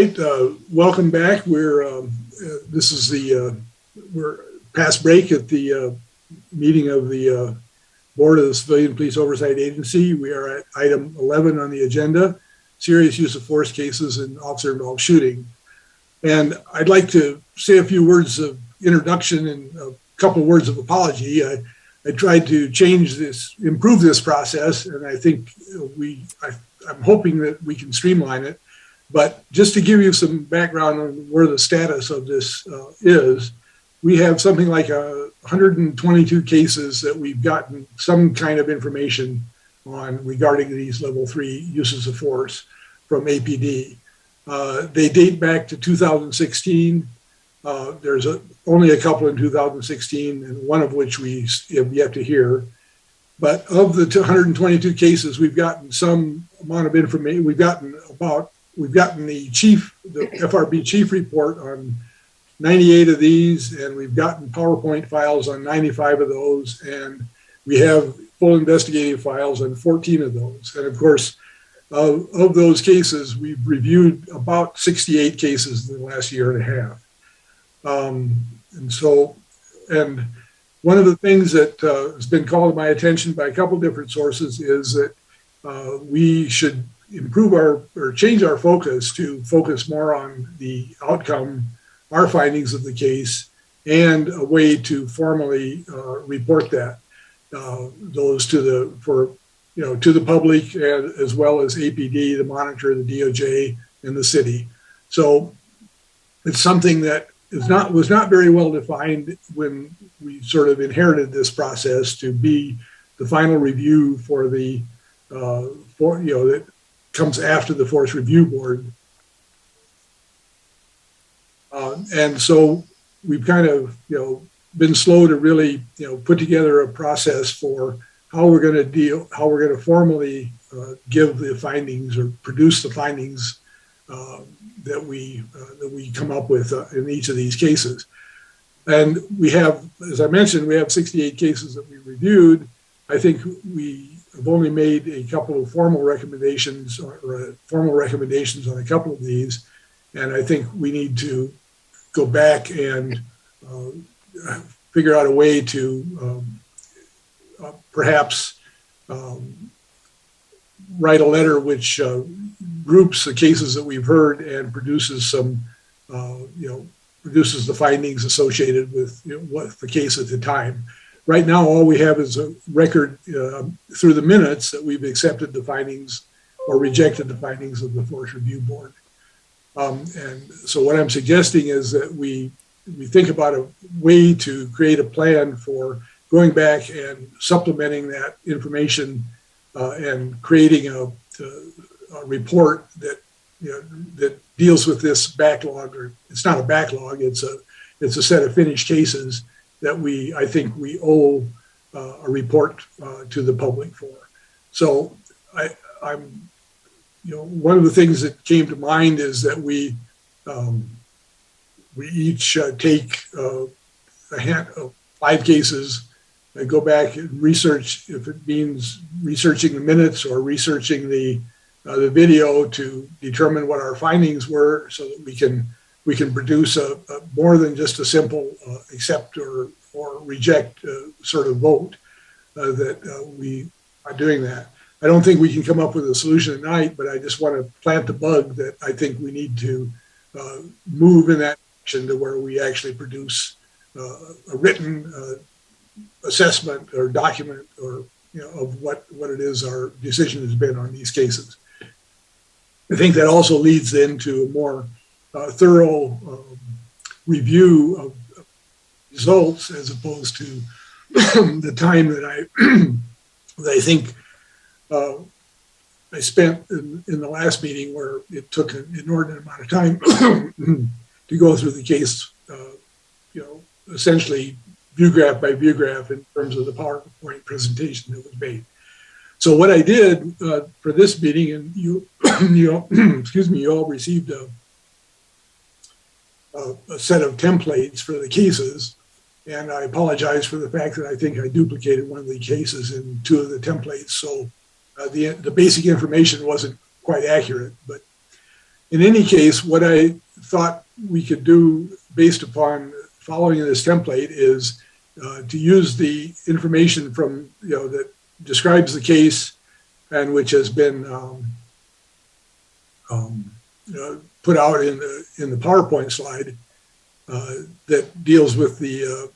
right, welcome back. This is we're past break at the meeting of the Board of the Civilian Police Oversight Agency. We are at item 11 on the agenda, serious use of force cases and officer-involved shooting. And I'd like to say a few words of introduction and a couple of words of apology. I tried to improve this process, and I think I'm hoping that we can streamline it. But just to give you some background on where the status of this is, we have something like 122 cases that we've gotten some kind of information on regarding these level 3 uses of force from APD. They date back to 2016. There's only a couple in 2016, and one of which we have yet to hear. But of the 122 cases, we've gotten some amount of information. We've gotten the FRB chief report on 98 of these, and we've gotten PowerPoint files on 95 of those, and we have full investigative files on 14 of those. And of course, of those cases, we've reviewed about 68 cases in the last year and a half. And one of the things that has been called to my attention by a couple of different sources is that we should change our focus to focus more on the outcome, our findings of the case, and a way to formally report those to the public, and as well as APD, the monitor, the DOJ, and the city. So it's something that was not very well defined when we sort of inherited this process to be the final review for the that comes after the Force Review Board. And so we've kind of, been slow to really, put together a process for how we're going to formally give the findings or produce the findings that we come up with in each of these cases. And we have, as I mentioned, we have 68 cases that we reviewed. I think we have only made a couple of formal recommendations on a couple of these. And I think we need to go back and figure out a way to perhaps write a letter which groups the cases that we've heard and produces produces the findings associated with what the case at the time. Right now, all we have is a record through the minutes that we've accepted the findings or rejected the findings of the Force Review Board. And so what I'm suggesting is that we think about a way to create a plan for going back and supplementing that information and creating a report that that deals with this backlog. Or it's not a backlog; it's a set of finished cases that I think we owe a report to the public for. So I'm one of the things that came to mind is that we each take a hand of 5 cases and go back and research, if it means researching the minutes or researching the video to determine what our findings were, so that we can produce a more than just a simple accept or reject sort of vote that we are doing that. I don't think we can come up with a solution tonight, but I just want to plant the bug that I think we need to move in that direction to where we actually produce a written assessment or document or of what it is our decision has been on these cases. I think that also leads into a more thorough review of results, as opposed to the time that I think I spent in the last meeting, where it took an inordinate amount of time to go through the case, essentially view graph by view graph in terms of the PowerPoint presentation that was made. So what I did for this meeting, and you excuse me, you all received a set of templates for the cases, and I apologize for the fact that I think I duplicated one of the cases in 2 of the templates. So the basic information wasn't quite accurate, but in any case, what I thought we could do based upon following this template is to use the information from, that describes the case and which has been put out in the PowerPoint slide that deals with the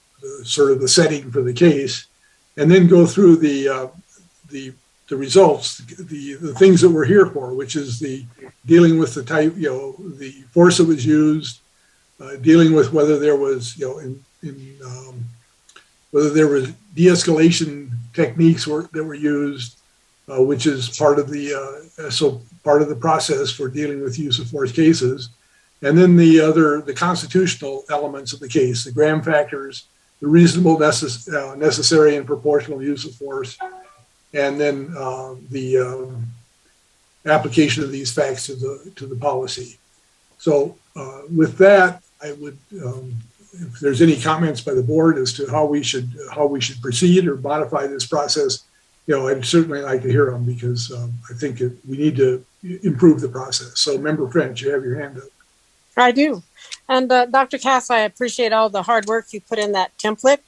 sort of the setting for the case, and then go through the results, the things that we're here for, which is the dealing with the type, the force that was used, dealing with whether there was, whether there was de-escalation techniques that were used, which is part of the process for dealing with use of force cases, and then the constitutional elements of the case, the Graham factors, the reasonable, necessary, and proportional use of force, and then the application of these facts to the policy. So with that, I would, if there's any comments by the board as to how we should proceed or modify this process, I'd certainly like to hear them, because I think we need to improve the process. So, Member French, you have your hand up. I do. And Dr. Cass, I appreciate all the hard work you put in that template.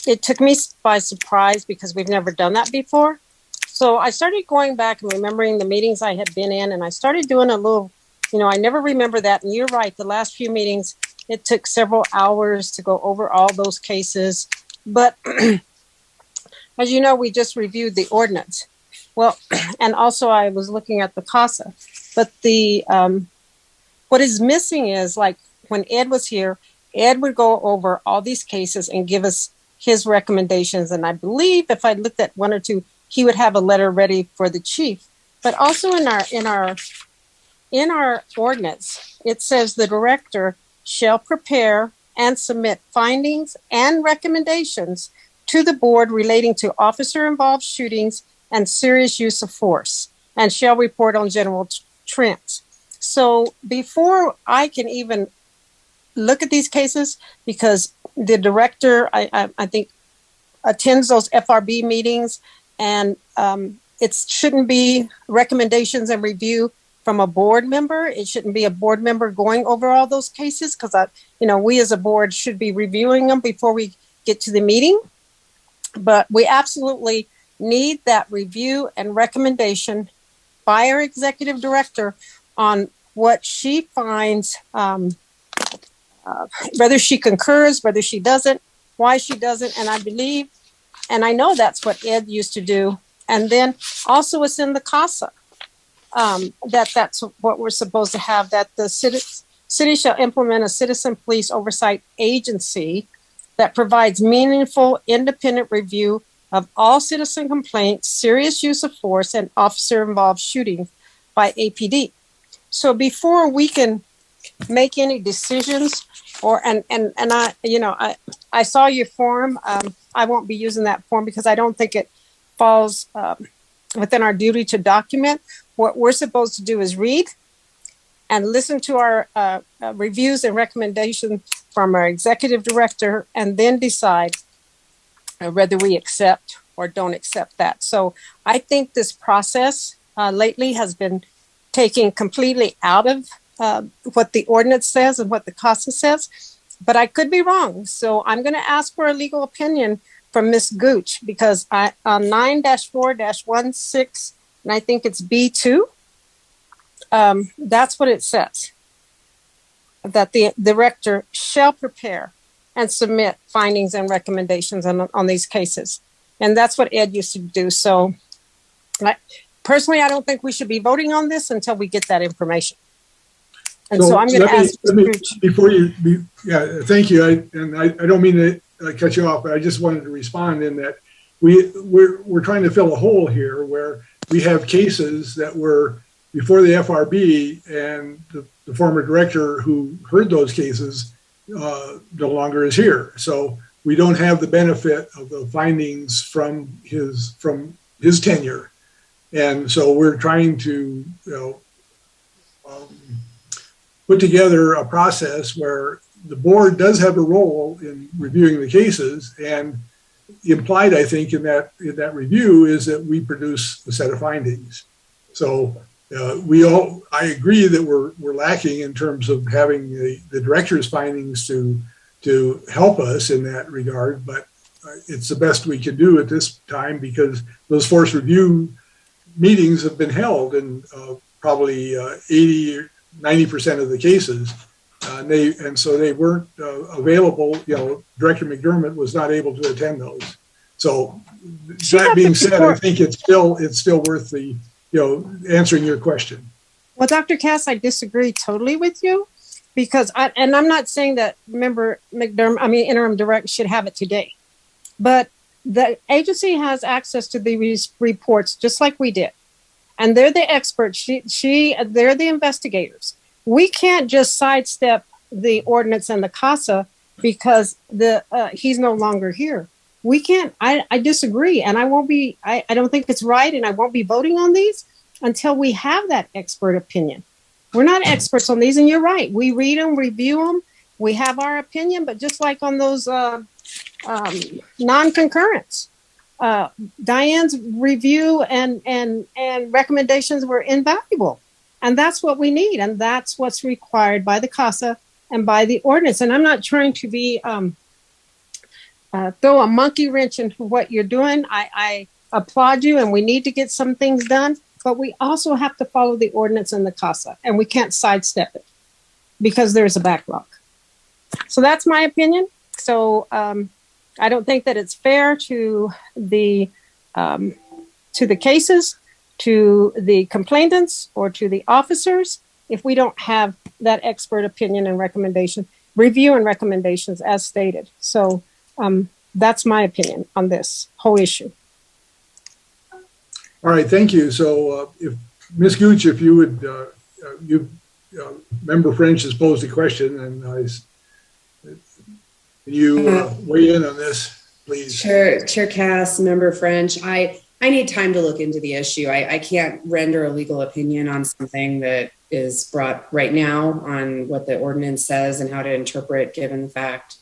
It took me by surprise because we've never done that before. So I started going back and remembering the meetings I had been in, and I started doing a little, I never remember that. And you're right, the last few meetings, it took several hours to go over all those cases. But as you know, we just reviewed the ordinance. Well, and also I was looking at the CASA. But what is missing is, like, when Ed was here, Ed would go over all these cases and give us his recommendations. And I believe if I looked at one or two, he would have a letter ready for the chief. But also in our ordinance, it says the director shall prepare and submit findings and recommendations to the board relating to officer-involved shootings and serious use of force, and shall report on general trends. So before I can even look at these cases, because the director, I think, attends those FRB meetings, and it shouldn't be recommendations and review from a board member. It shouldn't be a board member going over all those cases, because we as a board should be reviewing them before we get to the meeting. But we absolutely need that review and recommendation by our executive director on what she finds, whether she concurs, whether she doesn't, why she doesn't. And I believe, and I know that's what Ed used to do. And then also it's in the CASA, that's what we're supposed to have, that the city shall implement a citizen police oversight agency that provides meaningful, independent review of all citizen complaints, serious use of force, and officer-involved shooting by APD. So before we can make any decisions, I saw your form. I won't be using that form because I don't think it falls within our duty to document. What we're supposed to do is read and listen to our reviews and recommendations from our executive director, and then decide whether we accept or don't accept that. So I think this process lately has been taken completely out of what the ordinance says and what the CASA says, but I could be wrong. So I'm going to ask for a legal opinion from Ms. Gooch, because on 9-4-16, and I think it's B2, that's what it says, that the director shall prepare and submit findings and recommendations on these cases. And that's what Ed used to do. So personally, I don't think we should be voting on this until we get that information. And so I'm going to ask before you. Thank you. I don't mean to cut you off, but I just wanted to respond in that we're trying to fill a hole here where we have cases that were before the FRB, and the former director who heard those cases no longer is here. So we don't have the benefit of the findings from his tenure, and so we're trying to put together a process where the board does have a role in reviewing the cases, and implied, I think, in that review is that we produce a set of findings. So I agree that we're lacking in terms of having the director's findings to help us in that regard, but it's the best we can do at this time because those force review meetings have been held in probably 80 or 90% of the cases. And so they weren't available. Director McDermott was not able to attend those. So that being said, I think it's still worth the, answering your question. Well, Dr. Cass, I disagree totally with you because and I'm not saying that interim director should have it today, but the agency has access to these reports just like we did. And they're the experts. They're the investigators. We can't just sidestep the ordinance and the CASA because he's no longer here. We can't. I disagree, and I won't be. I don't think it's right, and I won't be voting on these until we have that expert opinion. We're not experts on these, and you're right. We read them, review them. We have our opinion, but just like on those non-concurrents, Diane's review and recommendations were invaluable. And that's what we need. And that's what's required by the CASA and by the ordinance. And I'm not trying to be throw a monkey wrench into what you're doing. I applaud you, and we need to get some things done. But we also have to follow the ordinance and the CASA. And we can't sidestep it because there's a backlog. So that's my opinion. So I don't think that it's fair to the cases, to the complainants, or to the officers if we don't have that expert opinion and recommendation, review and recommendations as stated. So that's my opinion on this whole issue. All right, thank you. So if Ms. Gooch, if you would, Member French has posed a question, and can you weigh in on this, please? Sure, Chair Cass, Member French. I need time to look into the issue. I can't render a legal opinion on something that is brought right now on what the ordinance says and how to interpret, given the fact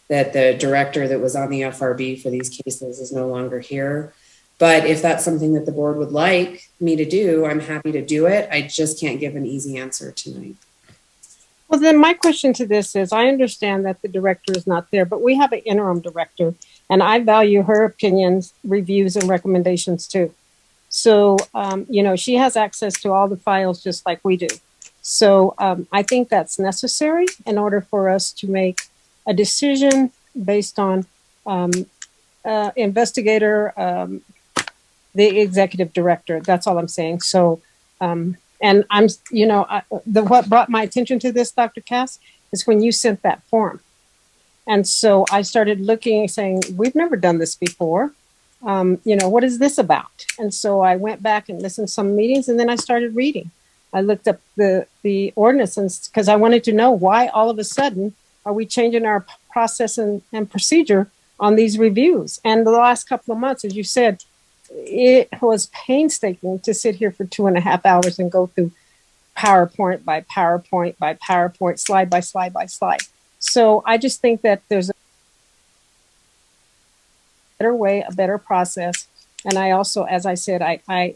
that the director that was on the FRB for these cases is no longer here. But if that's something that the board would like me to do, I'm happy to do it. I just can't give an easy answer tonight. Well, then my question to this is, I understand that the director is not there, but we have an interim director, and I value her opinions, reviews, and recommendations too. So, she has access to all the files just like we do. So I think that's necessary in order for us to make a decision based on investigator, the executive director. That's all I'm saying. So, and I'm, what brought my attention to this, Dr. Cass, is when you sent that form. And so I started looking and saying, we've never done this before. What is this about? And so I went back and listened to some meetings, and then I started reading. I looked up the ordinances because I wanted to know why all of a sudden are we changing our process and procedure on these reviews. And the last couple of months, as you said, it was painstaking to sit here for 2.5 hours and go through PowerPoint by PowerPoint by PowerPoint, slide by slide by slide. So I just think that there's a better way, a better process. And I also, as I said, I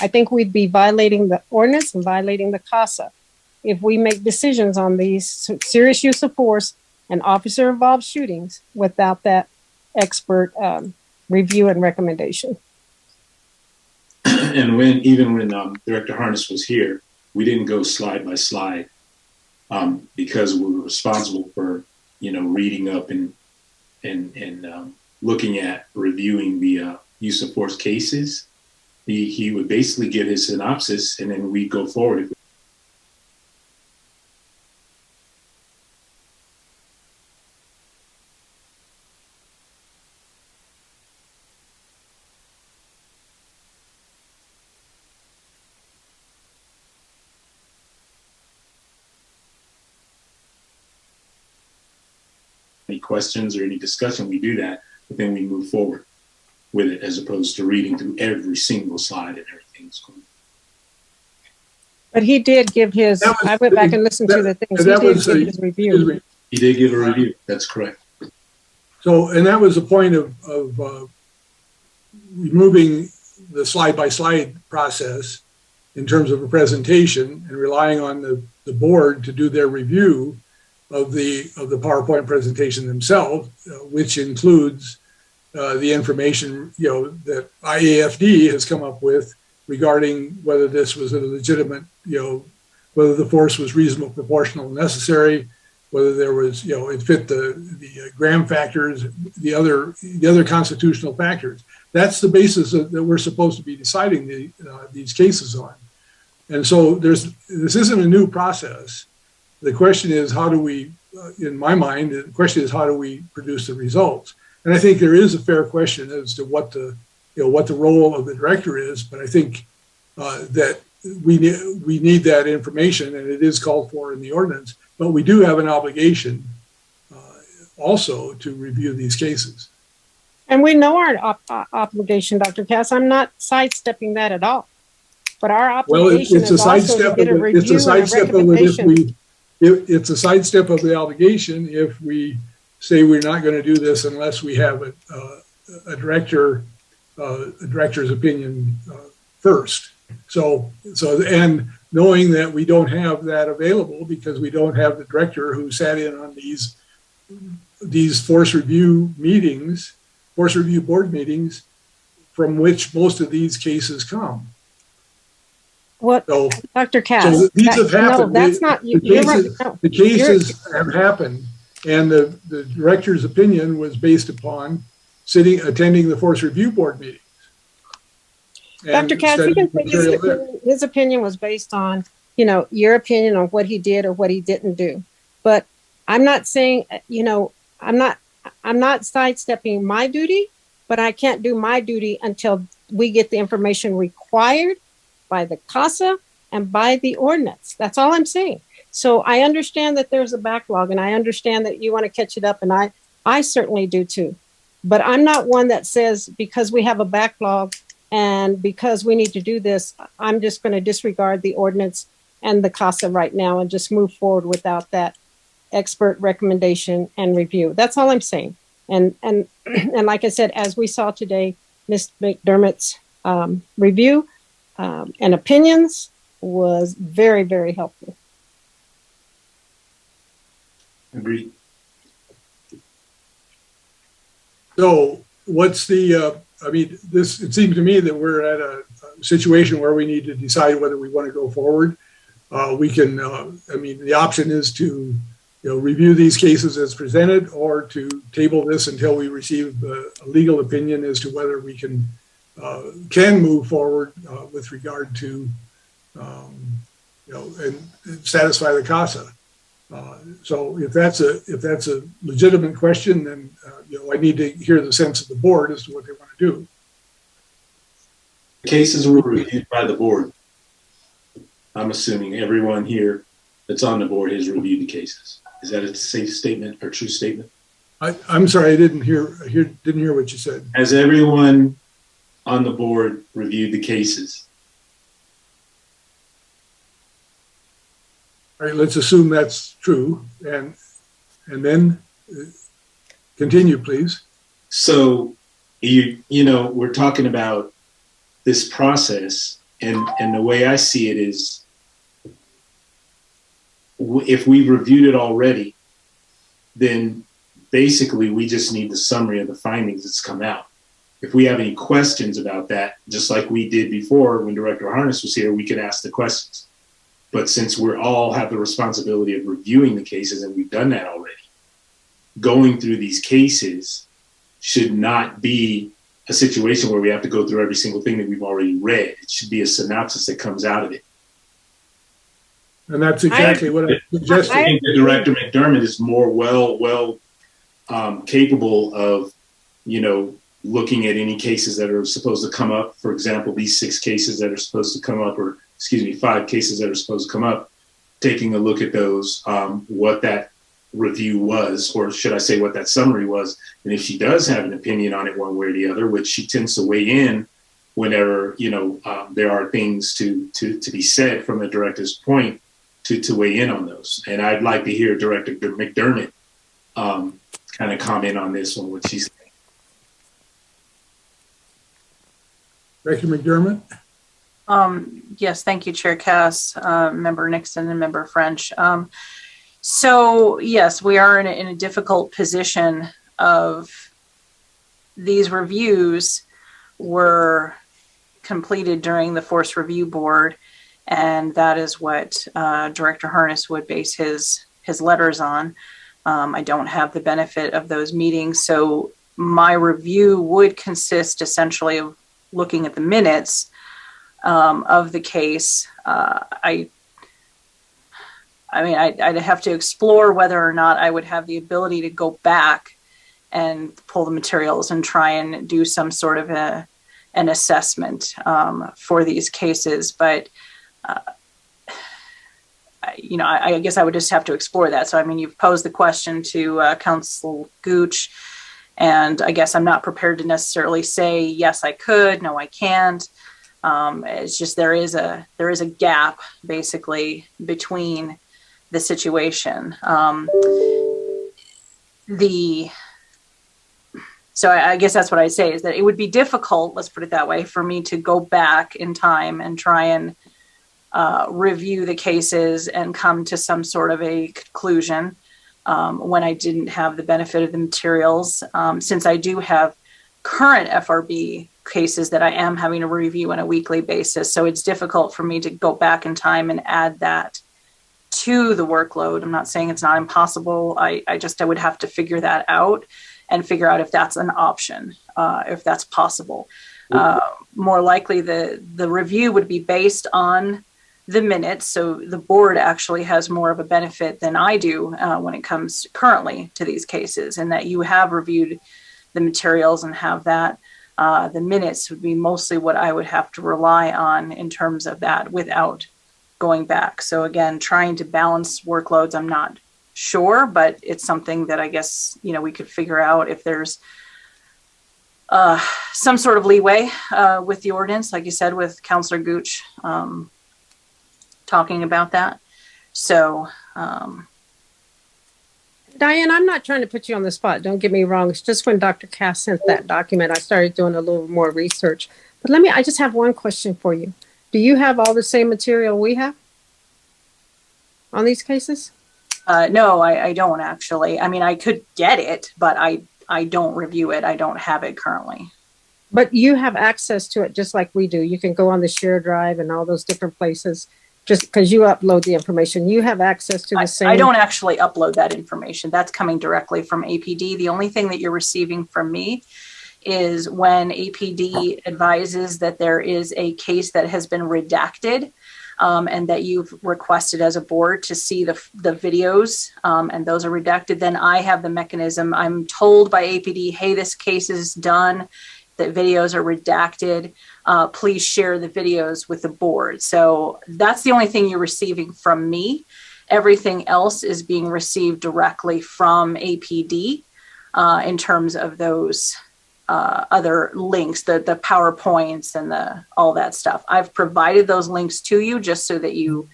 think we'd be violating the ordinance and violating the CASA if we make decisions on these serious use of force and officer involved shootings without that expert review and recommendation. And even when Director Harness was here, we didn't go slide by slide because we were responsible for, reading up and looking at reviewing the use of force cases. He would basically give his synopsis, and then we'd go forward. Any questions or any discussion, we do that, but then we move forward with it as opposed to reading through every single slide and everything's going. But he did give his, I went back and listened to the things. He did give his review. He did give a review. That's correct. So, and that was the point of removing the slide by slide process in terms of a presentation and relying on the board to do their review of the PowerPoint presentation themselves, which includes the information that IAFD has come up with regarding whether this was a legitimate, whether the force was reasonable, proportional, and necessary, whether there was, it fit the Graham factors, the other constitutional factors. That's the basis that we're supposed to be deciding these cases on. And so this isn't a new process. The question is, how do we, in my mind, the question is, how do we produce the results? And I think there is a fair question as to what the role of the director is, but I think that we need that information, and it is called for in the ordinance. But we do have an obligation also to review these cases. And we know our obligation, Dr. Cass. I'm not sidestepping that at all. But our obligation is also to get a review and a recommendation. It's a sidestep of the obligation if we say we're not going to do this unless we have a director's opinion first. So and knowing that we don't have that available because we don't have the director who sat in on these force review board meetings, from which most of these cases come. What, so, Dr. Cass? So these have happened. No, that's not. The cases have happened, and the director's opinion was based upon attending the force review board meetings. Dr. Cass, you can say his opinion was based on, your opinion on what he did or what he didn't do. But I'm not saying, I'm not sidestepping my duty, but I can't do my duty until we get the information required by the CASA and by the ordinance. That's all I'm saying. So I understand that there's a backlog, and I understand that you want to catch it up, and I certainly do too. But I'm not one that says because we have a backlog and because we need to do this, I'm just going to disregard the ordinance and the CASA right now and just move forward without that expert recommendation and review. That's all I'm saying. And like I said, as we saw today, Ms. McDermott's review and opinions was very, very helpful. Agreed. So what's the, it seems to me that we're at a situation where we need to decide whether we want to go forward. We can, the option is to, review these cases as presented, or to table this until we receive a legal opinion as to whether we can move forward with regard to, and satisfy the CASA. So if that's a legitimate question, then I need to hear the sense of the board as to what they want to do. The cases were reviewed by the board. I'm assuming everyone here that's on the board has reviewed the cases. Is that a safe statement or true statement? I'm sorry, I didn't hear what you said. Has everyone on the board reviewed the cases? All right, let's assume that's true, and then continue, please. So we're talking about this process, and the way I see it is, if we've reviewed it already, then basically we just need the summary of the findings that's come out. If we have any questions about that, just like we did before when Director Harness was here, we could ask the questions. But since we all have the responsibility of reviewing the cases, and we've done that already, going through these cases should not be a situation where we have to go through every single thing that we've already read. It should be a synopsis that comes out of it. And that's exactly what I suggested. I think that Director McDermott is more capable of, looking at any cases that are supposed to come up. For example, these 6 cases that are supposed to come up, or 5 cases that are supposed to come up, taking a look at those, what that review was, or should I say what that summary was. And if she does have an opinion on it one way or the other, which she tends to weigh in whenever, there are things to be said from the director's point, to weigh in on those. And I'd like to hear Director McDermott kind of comment on this one, what she's saying. Director McDermott? Yes, thank you, Chair Cass, Member Nixon, and Member French. So yes, we are in a difficult position of these reviews were completed during the Force Review Board, and that is what Director Harness would base his letters on. I don't have the benefit of those meetings, so my review would consist essentially of looking at the minutes of the case. I'd have to explore whether or not I would have the ability to go back and pull the materials and try and do some sort of an assessment for these cases. But, I guess I would just have to explore that. So, you've posed the question to Council Gooch, and I guess I'm not prepared to necessarily say, yes, I could, no, I can't. It's just there is a gap basically between the situation. So I guess that's what I'd say, is that it would be difficult, let's put it that way, for me to go back in time and try and review the cases and come to some sort of a conclusion when I didn't have the benefit of the materials, since I do have current FRB cases that I am having to review on a weekly basis. So it's difficult for me to go back in time and add that to the workload. I'm not saying it's not impossible. I would have to figure that out and figure out if that's an option, if that's possible. More likely the review would be based on the minutes. So the board actually has more of a benefit than I do when it comes currently to these cases, and that you have reviewed the materials and have that. The minutes would be mostly what I would have to rely on in terms of that without going back. So again, trying to balance workloads, I'm not sure, but it's something that I guess, we could figure out if there's some sort of leeway with the ordinance, like you said, with Councilor Gooch talking about that. So, Diane, I'm not trying to put you on the spot. Don't get me wrong. It's just when Dr. Cass sent that document, I started doing a little more research. But I just have one question for you. Do you have all the same material we have on these cases? No, I don't actually. I could get it, but I don't review it. I don't have it currently. But you have access to it just like we do. You can go on the share drive and all those different places. Just because you upload the information, you have access to the same. I don't actually upload that information. That's coming directly from APD. The only thing that you're receiving from me is when APD advises that there is a case that has been redacted, and that you've requested as a board to see the videos, and those are redacted. Then I have the mechanism. I'm told by APD, hey, this case is done. The videos are redacted. Please share the videos with the board. So that's the only thing you're receiving from me. Everything else is being received directly from APD in terms of those other links, the PowerPoints and all that stuff. I've provided those links to you just so that you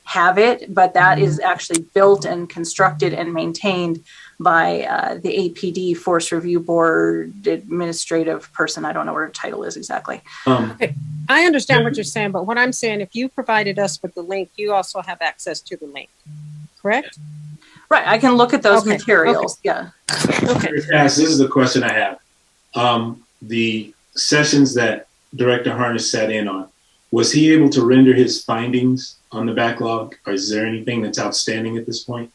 have it, but that is actually built and constructed and maintained by the APD Force Review Board administrative person. I don't know what her title is exactly. Okay. I understand what you're saying, but what I'm saying, if you provided us with the link, you also have access to the link, correct? Right. I can look at those materials. Okay. Yeah. Okay. This is the question I have. The sessions that Director Harness sat in on, was he able to render his findings on the backlog? Or is there anything that's outstanding at this point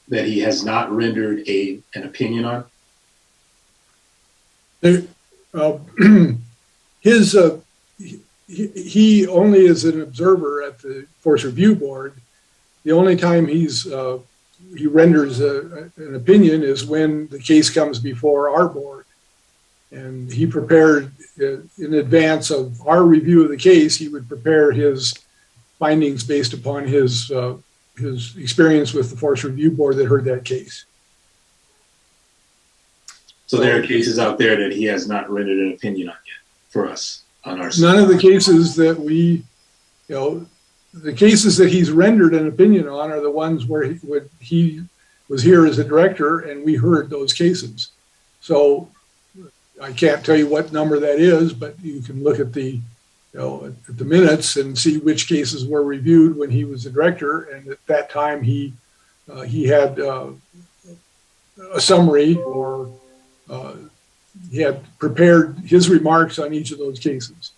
that he has not rendered an opinion on? He only is an observer at the Force Review Board. The only time he renders an opinion is when the case comes before our board. And he prepared in advance of our review of the case, he would prepare his findings based upon his experience with the Force Review Board that heard that case. So there are cases out there that he has not rendered an opinion on yet for us on our side. None of the cases that the cases that he's rendered an opinion on are the ones where he was here as a director and we heard those cases. So I can't tell you what number that is, but you can look at the at the minutes and see which cases were reviewed when he was the director. And at that time, he had a summary, or he had prepared his remarks on each of those cases.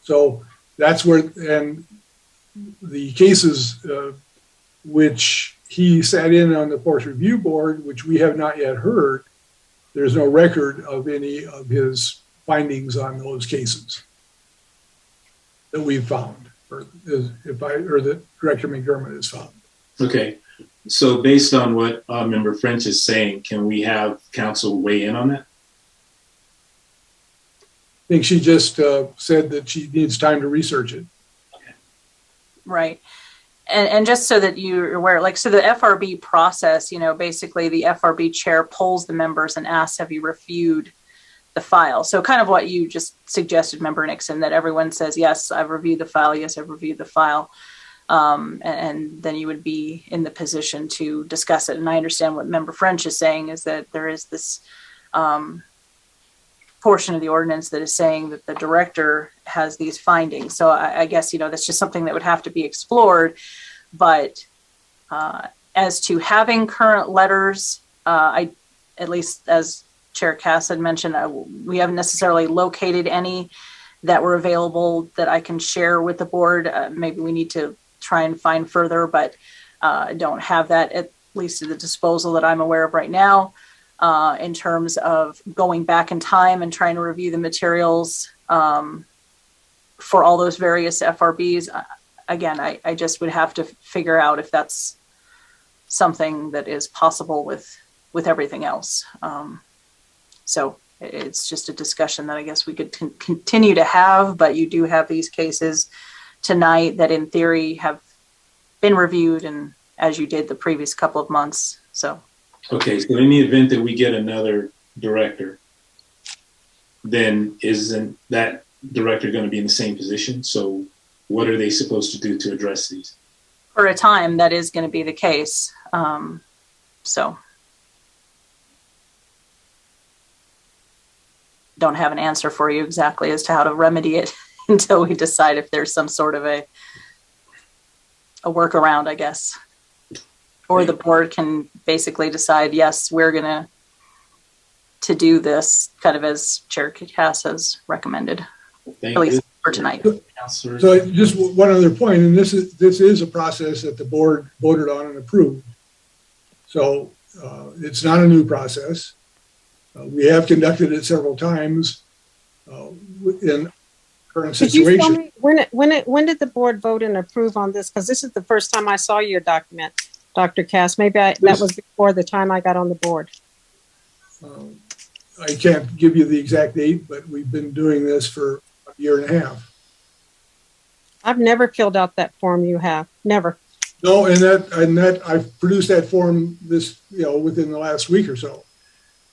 So that's where, and the cases which he sat in on the Force Review Board, which we have not yet heard, there's no record of any of his findings on those cases that we've found, or that Director McDermott has found. Okay. So based on what Member French is saying, can we have council weigh in on that? I think she just said that she needs time to research it. Right. And just so that you're aware, like, so the FRB process, basically the FRB chair polls the members and asks, have you reviewed the file? So kind of what you just suggested, Member Nixon, that everyone says, yes, I've reviewed the file. Yes, I've reviewed the file. And then you would be in the position to discuss it. And I understand what Member French is saying is that there is this portion of the ordinance that is saying that the director has these findings. So I guess, that's just something that would have to be explored. But as to having current letters, at least as Chair Cass had mentioned, we haven't necessarily located any that were available that I can share with the board. Maybe we need to try and find further, but I don't have that, at least at the disposal that I'm aware of right now. In terms of going back in time and trying to review the materials for all those various FRBs. Again, I just would have to figure out if that's something that is possible with everything else. So it's just a discussion that I guess we could continue to have, but you do have these cases tonight that in theory have been reviewed, and as you did the previous couple of months. So. Okay, so in the event that we get another director, then isn't that director going to be in the same position? So what are they supposed to do to address these? For a time, that is going to be the case. So don't have an answer for you exactly as to how to remedy it until we decide if there's some sort of a workaround, I guess. Or the board can basically decide, yes, we're going to do this, kind of as Chair Cass has recommended, at least for tonight. So just one other point, and this is a process that the board voted on and approved. So it's not a new process. We have conducted it several times in current situation. Could you tell me when did the board vote and approve on this? Because this is the first time I saw your document. Dr. Cass, maybe that was before the time I got on the board. I can't give you the exact date, but we've been doing this for a year and a half. I've never filled out that form you have. Never. No, and that I've produced that form within the last week or so.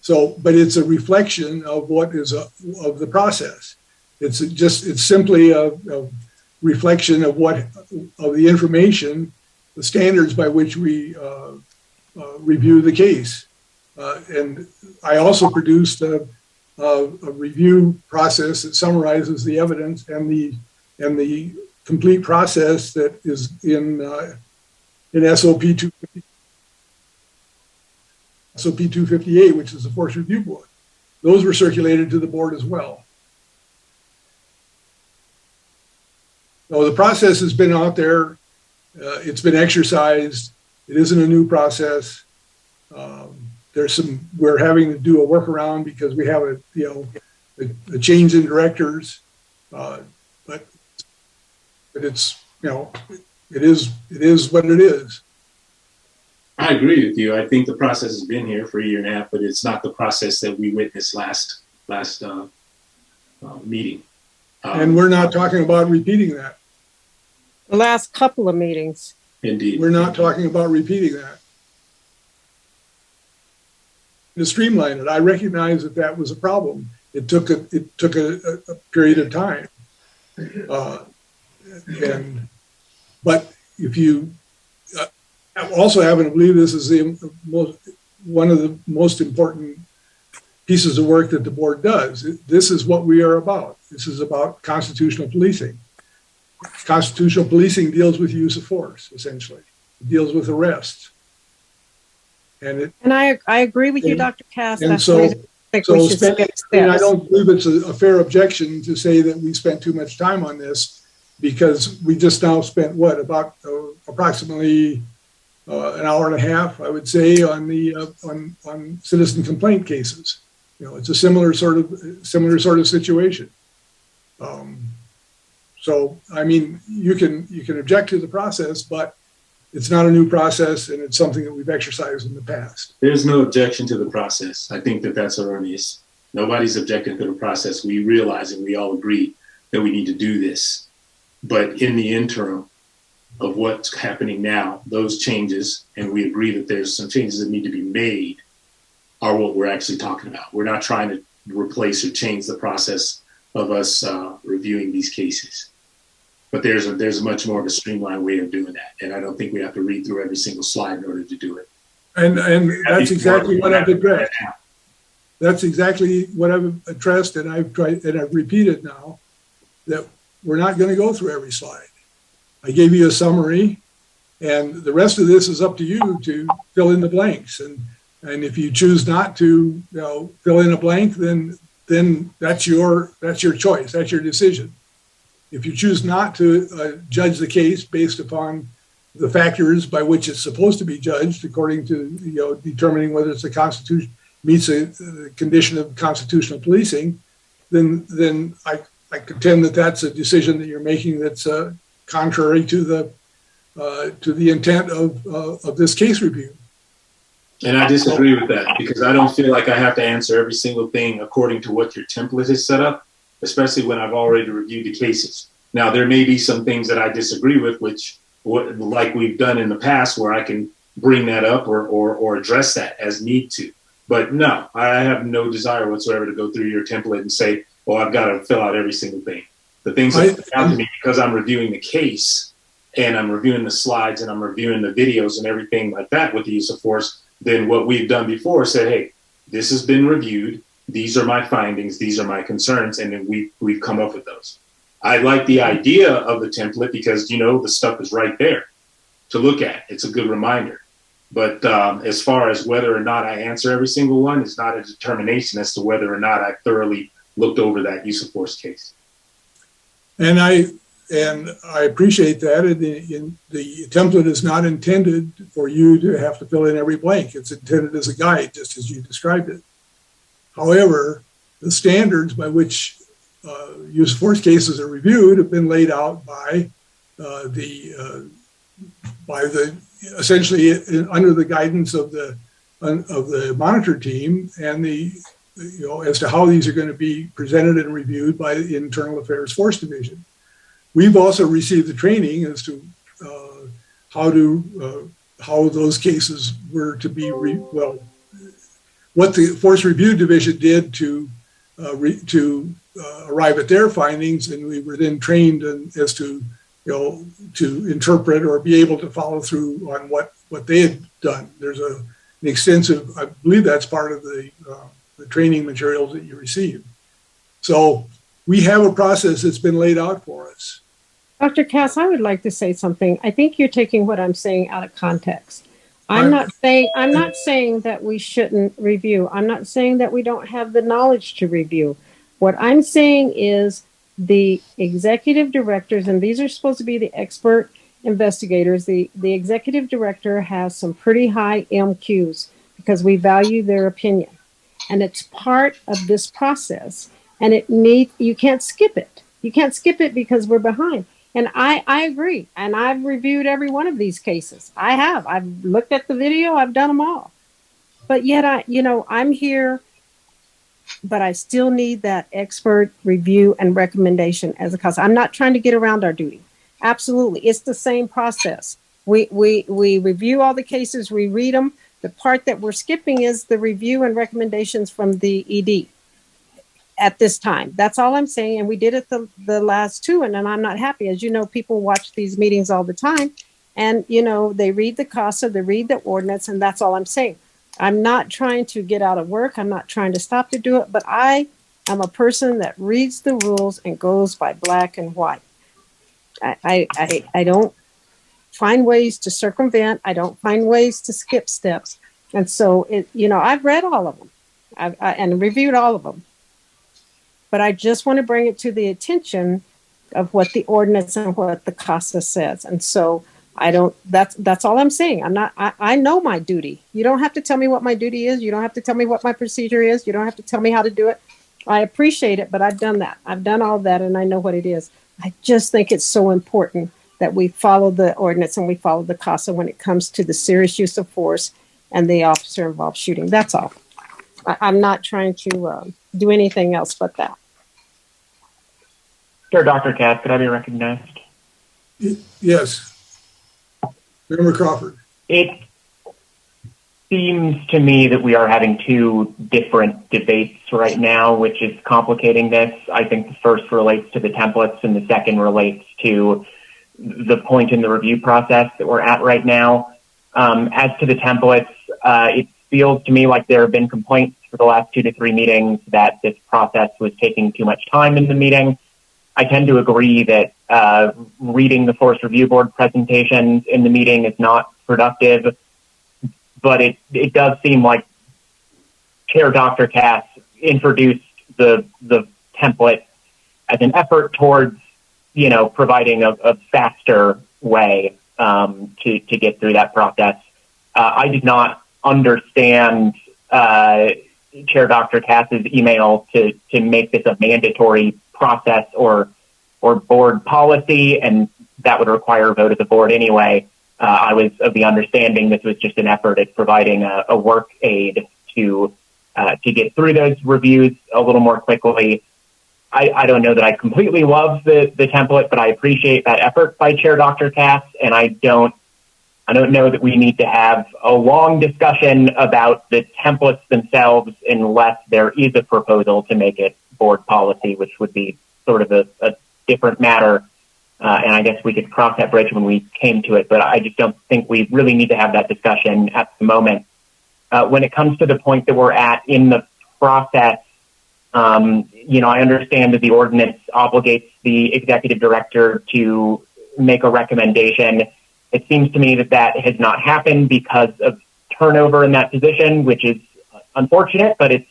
So, but it's a reflection of what is of the process. It's simply a reflection of the information, the standards by which we review the case. And I also produced a review process that summarizes the evidence and the complete process that is in SOP 258, which is the Force Review Board. Those were circulated to the board as well. So the process has been out there. It's been exercised. It isn't a new process. We're having to do a workaround because we have a change in directors. But it's, it is what it is. I agree with you. I think the process has been here for a year and a half, but it's not the process that we witnessed last meeting. And we're not talking about repeating that. The last couple of meetings. Indeed. We're not talking about repeating that. To streamline it, I recognize that was a problem. It took a period of time. But if you also happen to believe this is one of the most important pieces of work that the board does. This is what we are about. This is about constitutional policing. Constitutional policing deals with use of force, essentially. It deals with arrests. And I agree with you, Dr. Cass. and That's so, the reason I think we should skip and I steps. don't believe it's a fair objection to say that we spent too much time on this, because we just now spent approximately an hour and a half, I would say, on the on citizen complaint cases. It's a similar sort of situation. So I mean, you can object to the process, but it's not a new process, and it's something that we've exercised in the past. There's no objection to the process. I think that that's erroneous. Nobody's objecting to the process. We realize and we all agree that we need to do this. But in the interim of what's happening now, those changes, and we agree that there's some changes that need to be made, are what we're actually talking about. We're not trying to replace or change the process of us reviewing these cases. But there's a much more of a streamlined way of doing that. And I don't think we have to read through every single slide in order to do it. And that's exactly what I've addressed. That's exactly what I've addressed, and I've tried, and I've repeated now, that we're not going to go through every slide. I gave you a summary, and the rest of this is up to you to fill in the blanks. And if you choose not to, fill in a blank, then that's your choice. That's your decision. If you choose not to judge the case based upon the factors by which it's supposed to be judged, according to determining whether it's a constitution meets a condition of constitutional policing, then I contend that that's a decision that you're making that's contrary to the intent of this case review. And I disagree with that, because I don't feel like I have to answer every single thing according to what your template is set up, especially when I've already reviewed the cases. Now, there may be some things that I disagree with, like we've done in the past, where I can bring that up or address that as need to. But no, I have no desire whatsoever to go through your template and say, well, I've got to fill out every single thing. The things that come to me, because I'm reviewing the case and I'm reviewing the slides and I'm reviewing the videos and everything like that with the use of force, then what we've done before said, hey, this has been reviewed. These are my findings. These are my concerns. And then we've come up with those. I like the idea of the template because, the stuff is right there to look at. It's a good reminder. But as far as whether or not I answer every single one, it's not a determination as to whether or not I thoroughly looked over that use of force case. And I appreciate that. The template is not intended for you to have to fill in every blank. It's intended as a guide, just as you described it. However, the standards by which use of force cases are reviewed have been laid out by essentially under the guidance of the monitor team, and as to how these are going to be presented and reviewed by the Internal Affairs Force Division. We've also received the training as to how those cases were to be what the Force Review Division did to arrive at their findings, and we were then trained as to to interpret or be able to follow through on what they had done. There's an extensive, I believe that's part of the training materials that you receive. So we have a process that's been laid out for us. Dr. Cass, I would like to say something. I think you're taking what I'm saying out of context. I'm not saying that we shouldn't review. I'm not saying that we don't have the knowledge to review. What I'm saying is the executive directors, and these are supposed to be the expert investigators, the executive director has some pretty high MQs because we value their opinion. And it's part of this process. And you can't skip it. You can't skip it because we're behind. And I agree. And I've reviewed every one of these cases. I have. I've looked at the video. I've done them all. But yet I'm here, but I still need that expert review and recommendation as a cause. I'm not trying to get around our duty. Absolutely. It's the same process. We review all the cases, we read them. The part that we're skipping is the review and recommendations from the ED at this time. That's all I'm saying. And we did it the last two, and then I'm not happy. As you know, people watch these meetings all the time, and they read the CASA, they read the ordinance, and that's all I'm saying. I'm not trying to get out of work. I'm not trying to stop to do it, but I am a person that reads the rules and goes by black and white. I don't find ways to circumvent. I don't find ways to skip steps. And so, I've read all of them and reviewed all of them. But I just want to bring it to the attention of what the ordinance and what the CASA says. And so that's all I'm saying. I know my duty. You don't have to tell me what my duty is. You don't have to tell me what my procedure is. You don't have to tell me how to do it. I appreciate it, but I've done that. I've done all that and I know what it is. I just think it's so important that we follow the ordinance and we follow the CASA when it comes to the serious use of force and the officer involved shooting. That's all. I'm not trying to do anything else but that. Sure, Dr. Cass, could I be recognized? Yes. Member Crawford. It seems to me that we are having two different debates right now, which is complicating this. I think the first relates to the templates and the second relates to the point in the review process that we're at right now. As to the templates, it feels to me like there have been complaints for the last 2 to 3 meetings that this process was taking too much time in the meeting. I tend to agree that reading the Force Review Board presentations in the meeting is not productive, but it does seem like Chair Dr. Cass introduced the template as an effort towards, providing a faster way to get through that process. I did not understand Chair Dr. Cass's email to make this a mandatory process or board policy, and that would require a vote of the board anyway. I was of the understanding this was just an effort at providing a work aid to get through those reviews a little more quickly. I don't know that I completely love the template, but I appreciate that effort by Chair Dr. Cass, and I don't know that we need to have a long discussion about the templates themselves unless there is a proposal to make it board policy, which would be sort of a different matter. And I guess we could cross that bridge when we came to it, but I just don't think we really need to have that discussion at the moment. When it comes to the point that we're at in the process, I understand that the ordinance obligates the executive director to make a recommendation. It seems to me that has not happened because of turnover in that position, which is unfortunate, but it's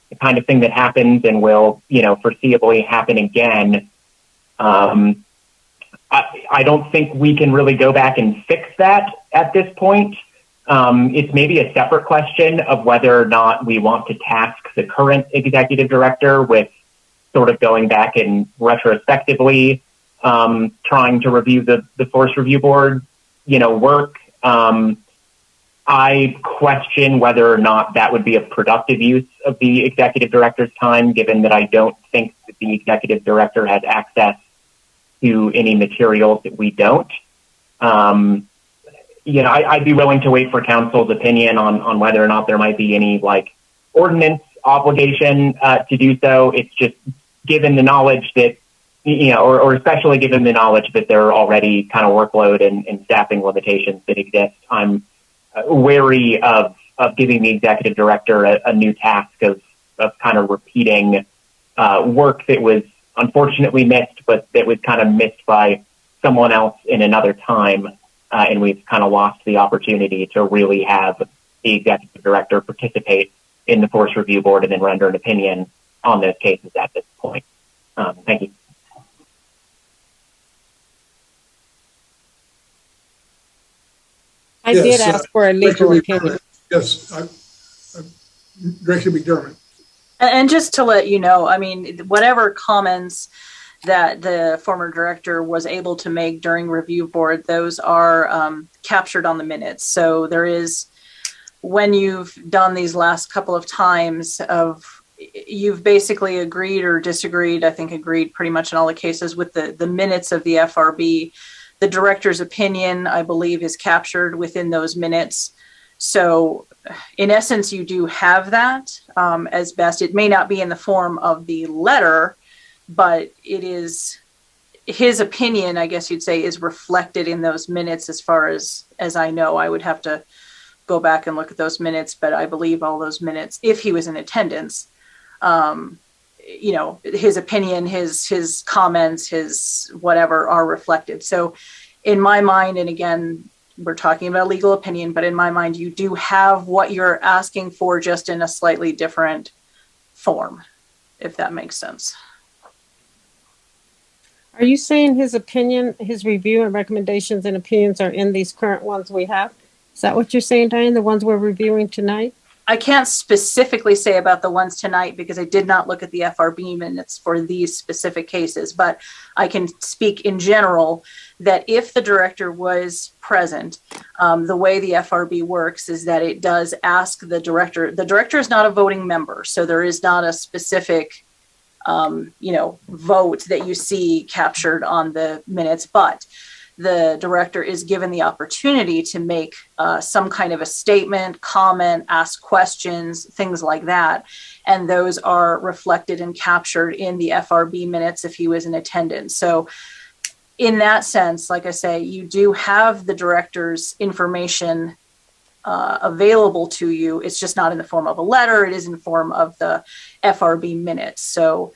the kind of thing that happens and will, foreseeably happen again. I don't think we can really go back and fix that at this point. It's maybe a separate question of whether or not we want to task the current executive director with sort of going back and retrospectively trying to review the Force Review Board, work. I question whether or not that would be a productive use of the executive director's time, given that I don't think that the executive director has access to any materials that we don't. I'd be willing to wait for council's opinion on whether or not there might be any ordinance obligation to do so. It's just given the knowledge that, or especially given the knowledge that there are already kind of workload and staffing limitations that exist, I'm wary of giving the executive director a new task of kind of repeating work that was unfortunately missed, but that was kind of missed by someone else in another time. And we've kind of lost the opportunity to really have the executive director participate in the Force Review Board and then render an opinion on those cases at this point. Thank you. I did ask for a legal opinion. Yes, Director McDermott. And just to let you know, whatever comments that the former director was able to make during review board, those are captured on the minutes. So there is, when you've done these last couple of times you've basically agreed or disagreed, I think agreed pretty much in all the cases with the minutes of the FRB. The director's opinion, I believe, is captured within those minutes. So in essence, you do have that as best. It may not be in the form of the letter, but it is his opinion, I guess you'd say, is reflected in those minutes as far as I know. I would have to go back and look at those minutes, but I believe all those minutes, if he was in attendance, you know, his opinion, his comments, his whatever are reflected. So in my mind, and again, we're talking about legal opinion, but in my mind, you do have what you're asking for, just in a slightly different form, if that makes sense. Are you saying his opinion, his review and recommendations and opinions are in these current ones we have? Is that what you're saying, Diane, the ones we're reviewing tonight? I can't specifically say about the ones tonight because I did not look at the FRB minutes for these specific cases, but I can speak in general that if the director was present, the way the FRB works is that it does ask the director is not a voting member, so there is not a specific you know, vote that you see captured on the minutes, but the director is given the opportunity to make some kind of a statement, comment, ask questions, things like that. And those are reflected and captured in the FRB minutes if he was in attendance. So in that sense, like I say, you do have the director's information available to you. It's just not in the form of a letter. It is in the form of the FRB minutes. So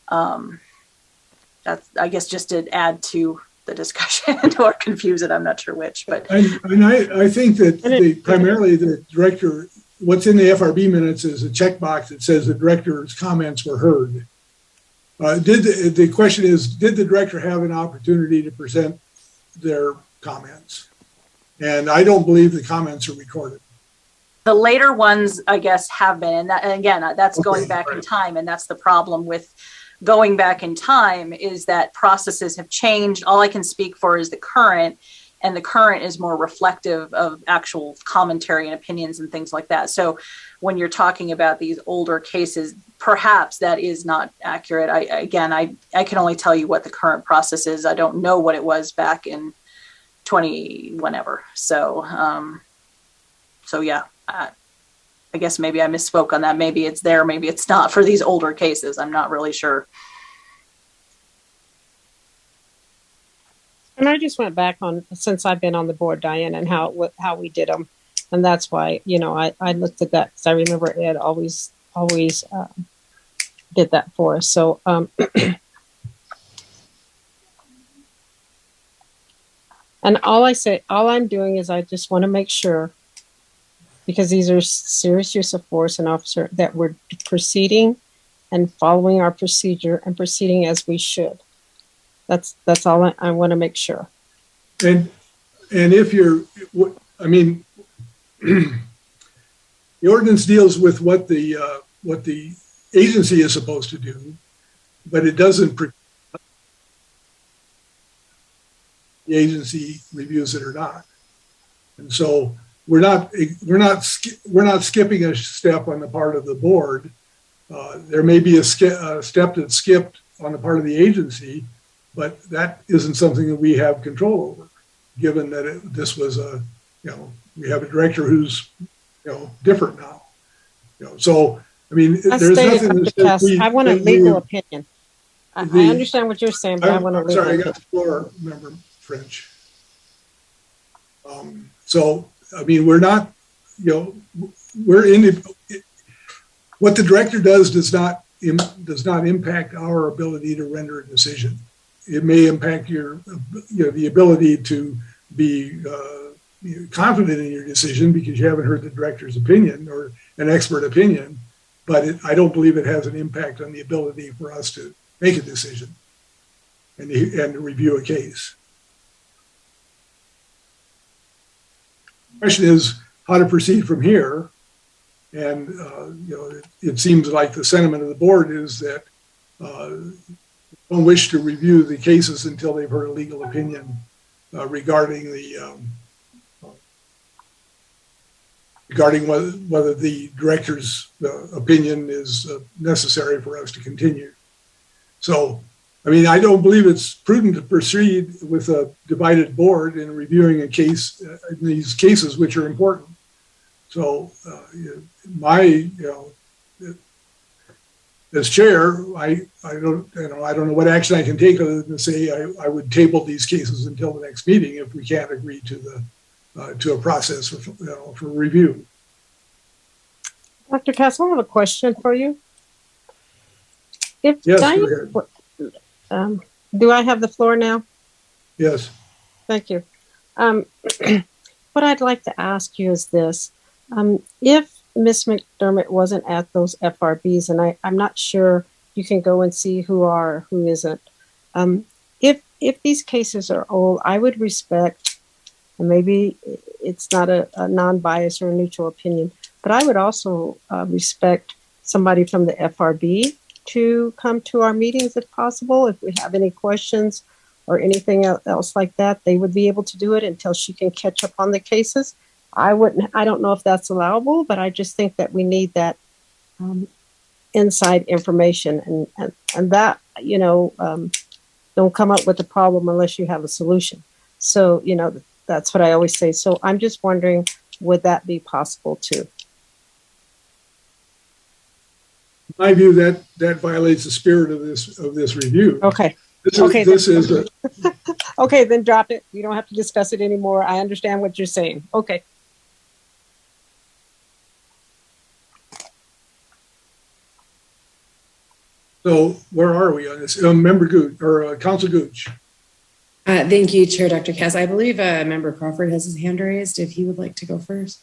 that's, I guess, just to add to the discussion or confuse it. I'm not sure which, but. And I think that primarily the director, what's in the FRB minutes is a checkbox that says the director's comments were heard. The question is, did the director have an opportunity to present their comments? And I don't believe the comments are recorded. The later ones, I guess, have been, and again, that's okay, going back in time, and that's the problem with going back in time is that processes have changed. All I can speak for is the current, and the current is more reflective of actual commentary and opinions and things like that. So when you're talking about these older cases, perhaps that is not accurate. I can only tell you what the current process is. I don't know what it was back in 20 whenever. So yeah, I guess maybe I misspoke on that. Maybe it's there, maybe it's not for these older cases. I'm not really sure. And I just went back on, since I've been on the board, Diane, and how we did them. And that's why, you know, I looked at that because I remember Ed always did that for us. So, and all I'm doing is I just want to make sure, because these are serious use of force and officer, that we're proceeding and following our procedure and proceeding as we should. That's all I want to make sure. And if you're, I mean, the ordinance deals with what the agency is supposed to do, but it doesn't. The agency reviews it or not, and so we're not skipping a step on the part of the board. There may be a step that's skipped on the part of the agency, but that isn't something that we have control over, given that this was we have a director who's, different now. So, I mean, there's nothing that says I want a legal opinion. I understand what you're saying, but I want a legal opinion. I got the floor, Member French. So, I mean, we're not, we're in it. What the director does not impact our ability to render a decision. It may impact your, the ability to be confident in your decision because you haven't heard the director's opinion or an expert opinion, but I don't believe it has an impact on the ability for us to make a decision and to review a case. The question is how to proceed from here. And, it seems like the sentiment of the board is that don't wish to review the cases until they've heard a legal opinion regarding whether the director's opinion is necessary for us to continue. So, I mean, I don't believe it's prudent to proceed with a divided board in reviewing a case, these cases which are important. So, as chair, I don't know what action I can take other than to say I would table these cases until the next meeting if we can't agree to to a process for review. Dr. Castle, I have a question for you. If Yes, Diane, go ahead. do I have the floor now? Yes. Thank you. What I'd like to ask you is this. If Ms. McDermott wasn't at those FRBs, and I'm not sure, you can go and see who are, who isn't. If these cases are old, I would respect, and maybe it's not a non-biased or a neutral opinion, but I would also respect somebody from the FRB to come to our meetings if possible. If we have any questions or anything else like that, they would be able to do it until she can catch up on the cases. I don't know if that's allowable, but I just think that we need that inside information and that, don't come up with a problem unless you have a solution. So, that's what I always say. So I'm just wondering, would that be possible too? In my view, that violates the spirit of this review. Okay. Okay, then drop it. We don't have to discuss it anymore. I understand what you're saying. Okay. So where are we on this? Member Gooch or Council Gooch? Thank you, Chair Dr. Cass. I believe Member Crawford has his hand raised if he would like to go first.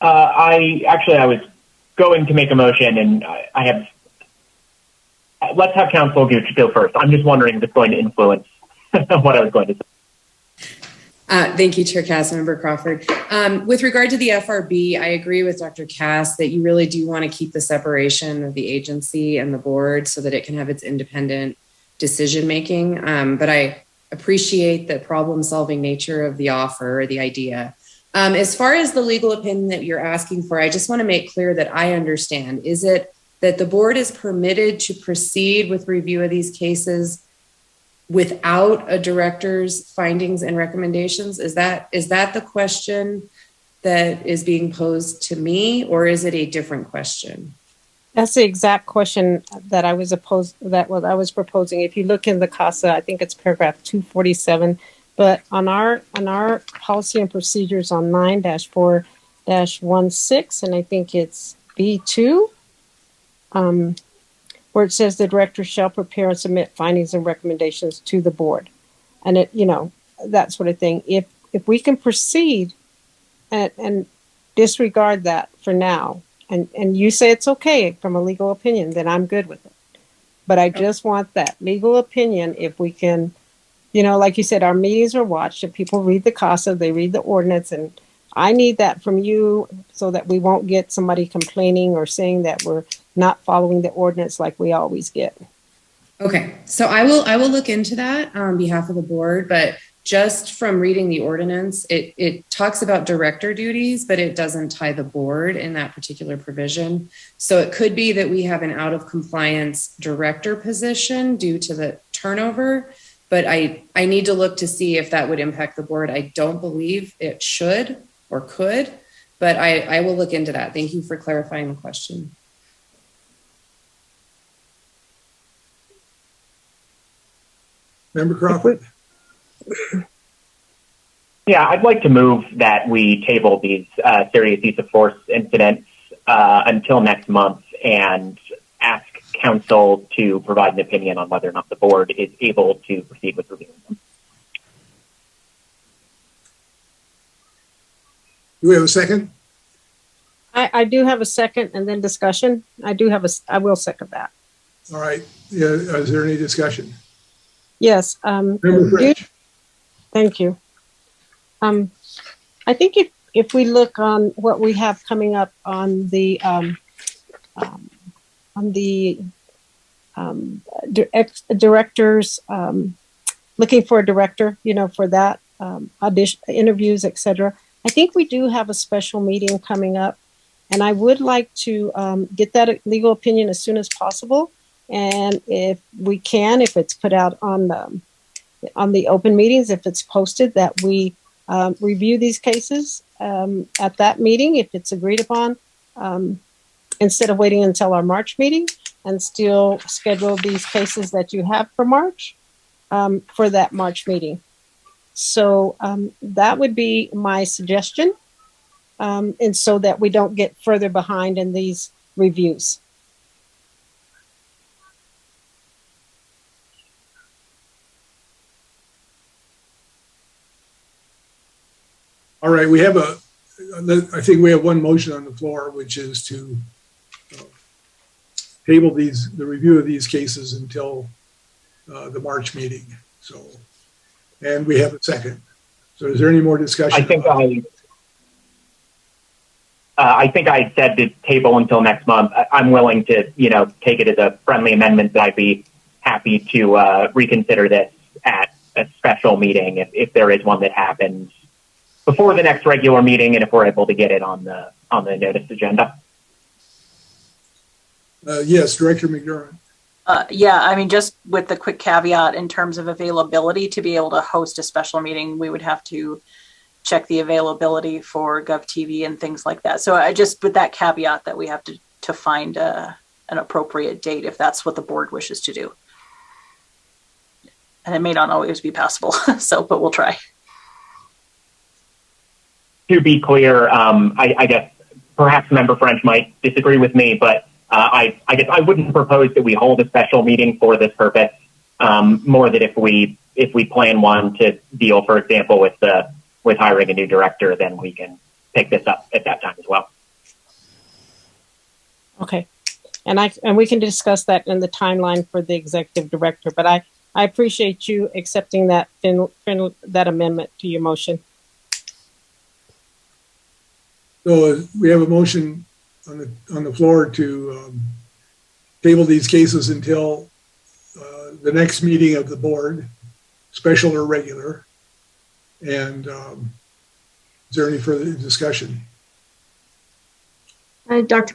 I was going to make a motion, and let's have Council Gooch go first. I'm just wondering if it's going to influence what I was going to say. Thank you, Chair Cass, Member Crawford. With regard to the FRB, I agree with Dr. Cass that you really do want to keep the separation of the agency and the board so that it can have its independent decision making. But I appreciate the problem-solving nature of the offer or the idea. As far as the legal opinion that you're asking for, I just want to make clear that I understand. Is it that the board is permitted to proceed with review of these cases without a director's findings and recommendations? Is that the question that is being posed to me, or is it a different question? That's the exact question that I was proposing. If you look in the CASA, I think it's paragraph 247, but on our policy and procedures on 9-4-16, and I think it's B2, where it says the director shall prepare and submit findings and recommendations to the board. And that sort of thing. If we can proceed and disregard that for now, and you say it's okay from a legal opinion, then I'm good with it. But I just want that legal opinion. If we can, like you said, our meetings are watched and people read the CASA, they read the ordinance, and I need that from you so that we won't get somebody complaining or saying that we're not following the ordinance like we always get. Okay, so I will look into that on behalf of the board, but just from reading the ordinance, it talks about director duties, but it doesn't tie the board in that particular provision. So it could be that we have an out of compliance director position due to the turnover, but I need to look to see if that would impact the board. I don't believe it should or could, but I will look into that. Thank you for clarifying the question. Member Crawford? Yeah, I'd like to move that we table these serious use of force incidents until next month and ask council to provide an opinion on whether or not the board is able to proceed with reviewing them. Do we have a second? I do have a second, and then discussion. I will second that. All right. Yeah. Is there any discussion? Yes. Member French. Thank you. I think if we look on what we have coming up on the directors, looking for a director, for that audition, interviews, etc. I think we do have a special meeting coming up, and I would like to get that legal opinion as soon as possible. And if we can, if it's put out on the open meetings, if it's posted, that we review these cases at that meeting, if it's agreed upon, instead of waiting until our March meeting, and still schedule these cases that you have for March for that March meeting. So that would be my suggestion. And so that we don't get further behind in these reviews. All right, I think we have one motion on the floor, which is to table the review of these cases until the March meeting. So, and we have a second. So is there any more discussion? I think I said to table until next month. I'm willing to, take it as a friendly amendment that I'd be happy to reconsider this at a special meeting if there is one that happens before the next regular meeting, and if we're able to get it on the notice agenda. Yes, Director McDermott. Yeah, I mean, just with the quick caveat in terms of availability to be able to host a special meeting, we would have to check the availability for GovTV and things like that. So I just with that caveat that we have to find an appropriate date if that's what the board wishes to do. And it may not always be possible, but we'll try. To be clear, I guess perhaps Member French might disagree with me, but I guess I wouldn't propose that we hold a special meeting for this purpose. More that if we plan one to deal, for example, with hiring a new director, then we can pick this up at that time as well. Okay, and we can discuss that in the timeline for the executive director. But I appreciate you accepting that that amendment to your motion. So we have a motion on the floor to table these cases until the next meeting of the board, special or regular. And is there any further discussion? Chair Dr.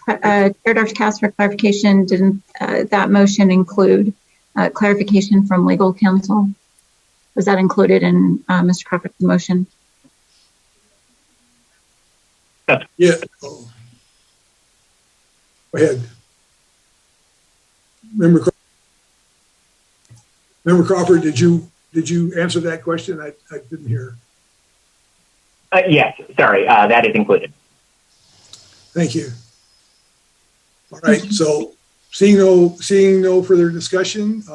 Cass, for clarification, didn't that motion include clarification from legal counsel? Was that included in Mr. Crawford's motion? Yeah. Oh. Go ahead. Member Crawford, did you answer that question? I didn't hear. Yes, sorry, that is included. Thank you. All right, so seeing no further discussion, Ms.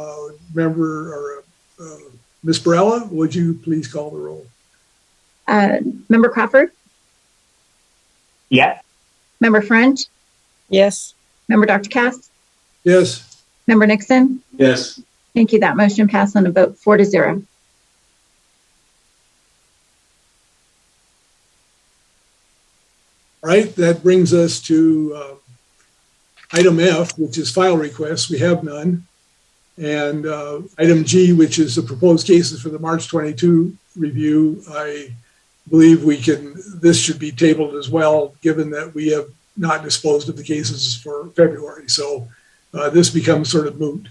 Barella, would you please call the roll? Member Crawford? Yes. Member French? Yes. Member Dr. Cass? Yes. Member Nixon? Yes. Thank you. That motion passed on a vote 4-0. All right, that brings us to item F, which is file requests. We have none. And item G, which is the proposed cases for the March 22 review. I believe this should be tabled as well, given that we have not disposed of the cases for February. So this becomes sort of moot.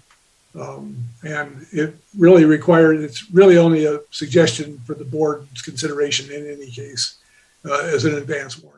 And it's really only a suggestion for the board's consideration in any case as an advance warrant.